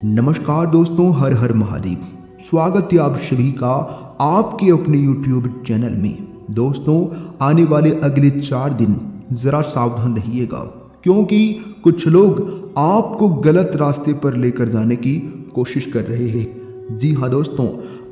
नमस्कार दोस्तों, हर हर महादेव। स्वागत है आप सभी का आपके अपने YouTube चैनल में। दोस्तों, आने वाले अगले 4 दिन ज़रा सावधान रहिएगा, क्योंकि कुछ लोग आपको गलत रास्ते पर लेकर जाने की कोशिश कर रहे हैं। जी हाँ दोस्तों,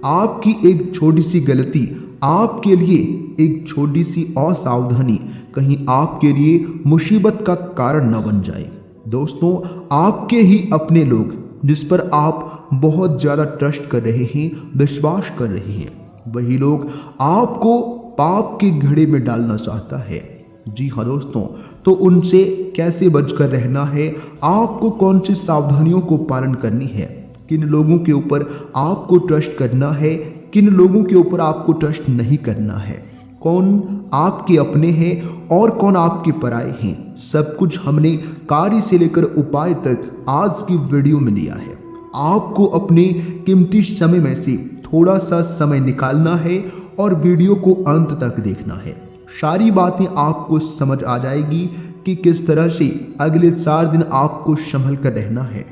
आपकी एक छोटी सी गलती आपके लिए एक छोटी सी असावधानी कहीं आपके लिए मुसीबत का कारण न बन जाए। दोस्तों, आपके ही अपने लोग जिस पर आप बहुत ज़्यादा ट्रस्ट कर रहे हैं, विश्वास कर रहे हैं, वही लोग आपको पाप के घड़े में डालना चाहता है। जी हाँ दोस्तों, तो उनसे कैसे बचकर रहना है, आपको कौन सी सावधानियों को पालन करनी है, किन लोगों के ऊपर आपको ट्रस्ट करना है, किन लोगों के ऊपर आपको ट्रस्ट नहीं करना है, कौन आपके अपने हैं और कौन आपके पराये हैं, सब कुछ हमने कार्य से लेकर उपाय तक आज की वीडियो में दिया है। आपको अपने कीमती समय में से थोड़ा सा समय निकालना है और वीडियो को अंत तक देखना है। सारी बातें आपको समझ आ जाएगी कि किस तरह से अगले 4 दिन आपको संभल कर रहना है।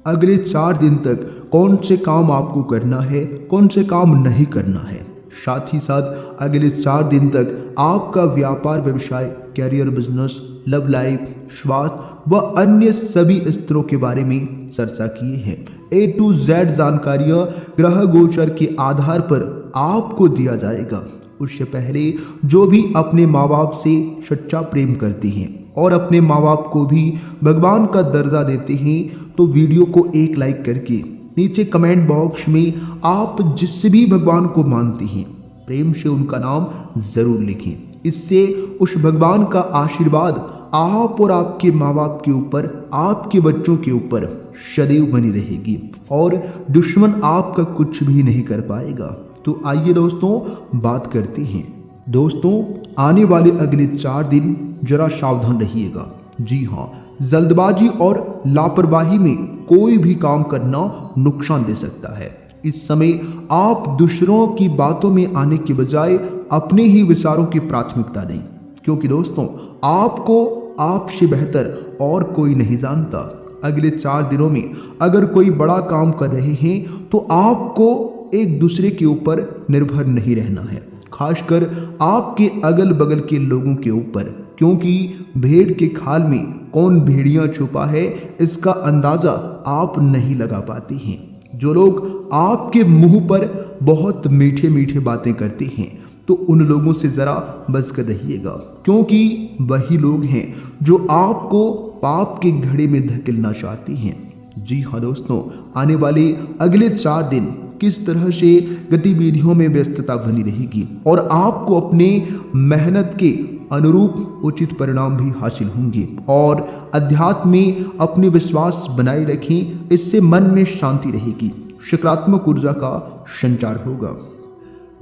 अगले 4 दिन तक कौन से काम आपको करना है, कौन से काम नहीं करना है। साथ ही साथ अगले 4 दिन तक आपका व्यापार, व्यवसाय, कैरियर, बिजनेस, लव लाइफ, स्वास्थ्य व अन्य सभी स्तरों के बारे में चर्चा किए हैं। A to Z जानकारियां ग्रह गोचर के आधार पर आपको दिया जाएगा। उससे पहले जो भी अपने माँ बाप से सच्चा प्रेम करते हैं और अपने माँ बाप को भी भगवान का दर्जा देते हैं, तो वीडियो को एक लाइक करके नीचे कमेंट बॉक्स में आप जिससे भी भगवान को मानते हैं, प्रेम से उनका नाम जरूर लिखें। इससे उस भगवान का आशीर्वाद आप और आपके माँ बाप के ऊपर, आपके बच्चों के ऊपर सदैव बनी रहेगी और दुश्मन आपका कुछ भी नहीं कर पाएगा। तो आइए दोस्तों, बात करते हैं। दोस्तों, आने वाले अगले 4 दिन जरा सावधान रहिएगा। जी हाँ, जल्दबाजी और लापरवाही में कोई भी काम करना नुकसान दे सकता है। इस समय आप दूसरों की बातों में आने के बजाय अपने ही विचारों की प्राथमिकता दें, क्योंकि दोस्तों आपको आपसे बेहतर और कोई नहीं जानता। अगले 4 दिनों में अगर कोई बड़ा काम कर रहे हैं तो आपको एक दूसरे के ऊपर निर्भर नहीं रहना है, खासकर आपके अगल बगल के लोगों के ऊपर, क्योंकि भेड़ के खाल में कौन भेड़िया छुपा है इसका अंदाजा आप नहीं लगा पाते हैं। जो लोग आपके मुंह पर बहुत मीठे मीठे बातें करते हैं, तो उन लोगों से जरा बच कर रहिएगा, क्योंकि वही लोग हैं जो आपको पाप के घड़े में धकेलना चाहते हैं। जी हाँ दोस्तों, आने वाले अगले 4 दिन किस तरह से गतिविधियों में व्यस्तता बनी रहेगी और आपको अपने मेहनत के अनुरूप उचित परिणाम भी हासिल होंगे। और अध्यात्म में अपने विश्वास बनाए रखें, इससे मन में शांति रहेगी, सकारात्मक ऊर्जा का संचार होगा।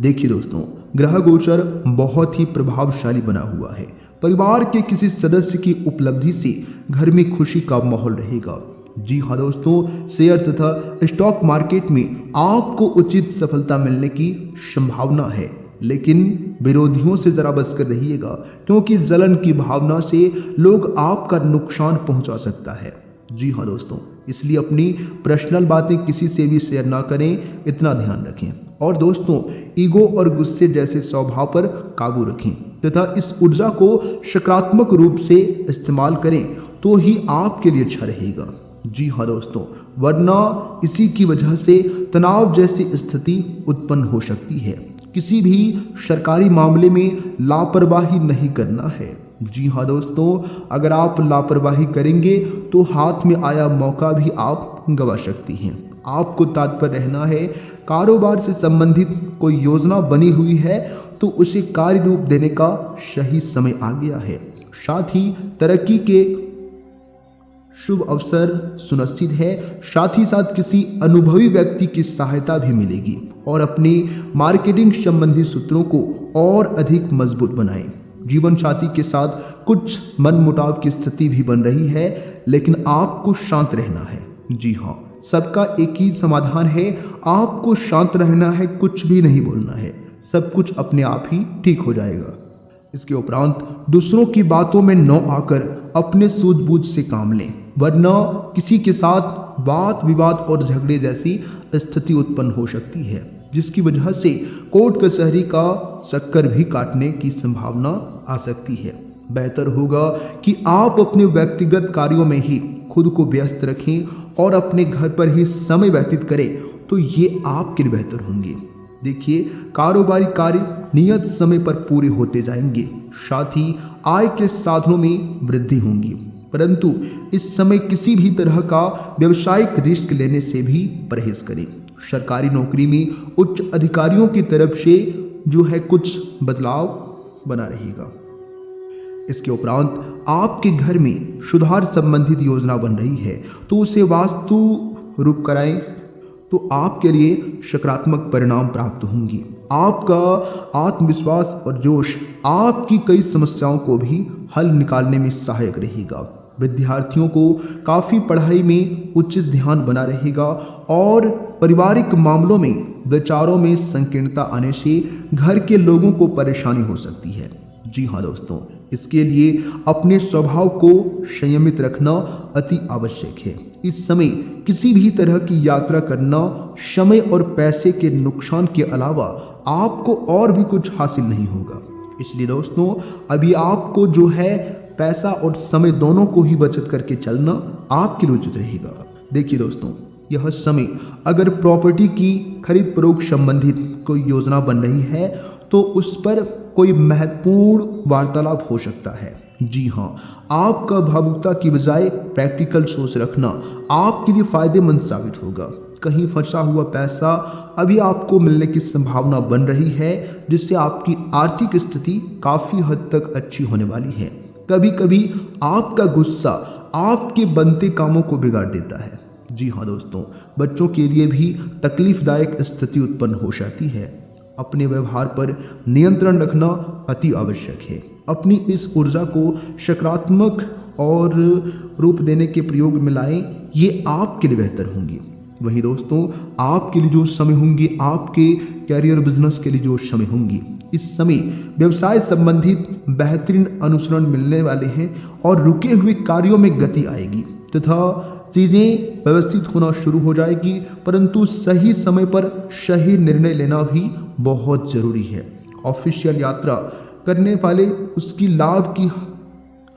देखिए दोस्तों, ग्रह गोचर बहुत ही प्रभावशाली बना हुआ है। परिवार के किसी सदस्य की उपलब्धि से घर में खुशी का माहौल रहेगा। जी हाँ दोस्तों, शेयर तथा स्टॉक मार्केट में आपको उचित सफलता मिलने की संभावना है, लेकिन विरोधियों से जरा बचकर रहिएगा, क्योंकि जलन की भावना से लोग आपका नुकसान पहुंचा सकता है। जी हाँ दोस्तों, इसलिए अपनी पर्सनल बातें किसी से भी शेयर ना करें, इतना ध्यान रखें। और दोस्तों, ईगो और गुस्से जैसे स्वभाव पर काबू रखें तथा इस ऊर्जा को सकारात्मक रूप से इस्तेमाल करें, तो ही आपके लिए अच्छा रहेगा। जी हाँ दोस्तों, वरना इसी की वजह से तनाव जैसी स्थिति उत्पन्न हो सकती है। किसी भी सरकारी मामले में लापरवाही नहीं करना है। जी हाँ दोस्तों, अगर आप लापरवाही करेंगे तो हाथ में आया मौका भी आप गंवा सकती हैं। आपको तात्पर्य रहना है, कारोबार से संबंधित कोई योजना बनी हुई है तो उसे कार्य रूप देने का सही समय आ गया है। साथ ही तरक्की के शुभ अवसर सुनिश्चित है। साथ ही साथ किसी अनुभवी व्यक्ति की सहायता भी मिलेगी और अपनी मार्केटिंग संबंधी सूत्रों को और अधिक मजबूत बनाएं। जीवन साथी के साथ कुछ मनमुटाव की स्थिति भी बन रही है, लेकिन आपको शांत रहना है। जी हाँ, सबका एक ही समाधान है, आपको शांत रहना है, कुछ भी नहीं बोलना है, सब कुछ अपने आप ही ठीक हो जाएगा। इसके उपरांत दूसरों की बातों में न आकर अपने सूझबूझ से काम लें, वरना किसी के साथ वाद विवाद और झगड़े जैसी स्थिति उत्पन्न हो सकती है, जिसकी वजह से कोर्ट कचहरी का चक्कर भी काटने की संभावना आ सकती है। बेहतर होगा कि आप अपने व्यक्तिगत कार्यों में ही खुद को व्यस्त रखें और अपने घर पर ही समय व्यतीत करें, तो ये आपके लिए बेहतर होंगे। देखिए, कारोबारी कार्य नियत समय पर पूरे होते जाएंगे, साथ ही आय के साधनों में वृद्धि होगी, परंतु इस समय किसी भी तरह का व्यवसायिक रिस्क लेने से भी परहेज करें। सरकारी नौकरी में उच्च अधिकारियों की तरफ से जो है कुछ बदलाव बना रहेगा। इसके उपरांत आपके घर में सुधार संबंधित योजना बन रही है, तो उसे वास्तु रूप कराएं, तो आपके लिए सकारात्मक परिणाम प्राप्त होंगे। आपका आत्मविश्वास और जोश आपकी कई समस्याओं को भी हल निकालने में सहायक रहेगा। विद्यार्थियों को काफ़ी पढ़ाई में उचित ध्यान बना रहेगा और पारिवारिक मामलों में विचारों में संकीर्णता आने से घर के लोगों को परेशानी हो सकती है। जी हाँ दोस्तों, इसके लिए अपने स्वभाव को संयमित रखना अति आवश्यक है। इस समय किसी भी तरह की यात्रा करना समय और पैसे के नुकसान के अलावा आपको और भी कुछ हासिल नहीं होगा। इसलिए दोस्तों, अभी आपको जो है पैसा और समय दोनों को ही बचत करके चलना आपके लिए उचित रहेगा। देखिए दोस्तों, यह समय अगर प्रॉपर्टी की खरीद फरोख्त संबंधित कोई योजना बन रही है तो उस पर कोई महत्वपूर्ण वार्तालाप हो सकता है। जी हाँ, आपका भावुकता की बजाय प्रैक्टिकल सोच रखना आपके लिए फायदेमंद साबित होगा। कहीं फंसा हुआ पैसा अभी आपको मिलने की संभावना बन रही है, जिससे आपकी आर्थिक स्थिति काफ़ी हद तक अच्छी होने वाली है। कभी कभी आपका गुस्सा आपके बनते कामों को बिगाड़ देता है। जी हाँ दोस्तों, बच्चों के लिए भी तकलीफदायक स्थिति उत्पन्न हो सकती है। अपने व्यवहार पर नियंत्रण रखना अति आवश्यक है। अपनी इस ऊर्जा को सकारात्मक और रूप देने के प्रयोग में लाएं, ये आपके लिए बेहतर होंगे। वहीं दोस्तों, आपके लिए जो समय होंगे, आपके कैरियर बिजनेस के लिए जो समय होंगी, इस समय व्यवसाय संबंधित बेहतरीन अनुसरण मिलने वाले हैं और रुके हुए कार्यों में गति आएगी तथा चीज़ें व्यवस्थित होना शुरू हो जाएगी। परंतु सही समय पर सही निर्णय लेना भी बहुत ज़रूरी है। ऑफिशियल यात्रा करने वाले उसकी लाभ की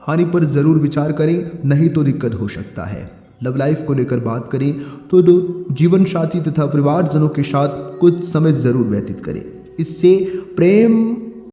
हानि पर ज़रूर विचार करें, नहीं तो दिक्कत हो सकता है। लव लाइफ को लेकर बात करें तो जीवन साथी तथा परिवारजनों के साथ कुछ समय ज़रूर व्यतीत करें। इससे प्रेम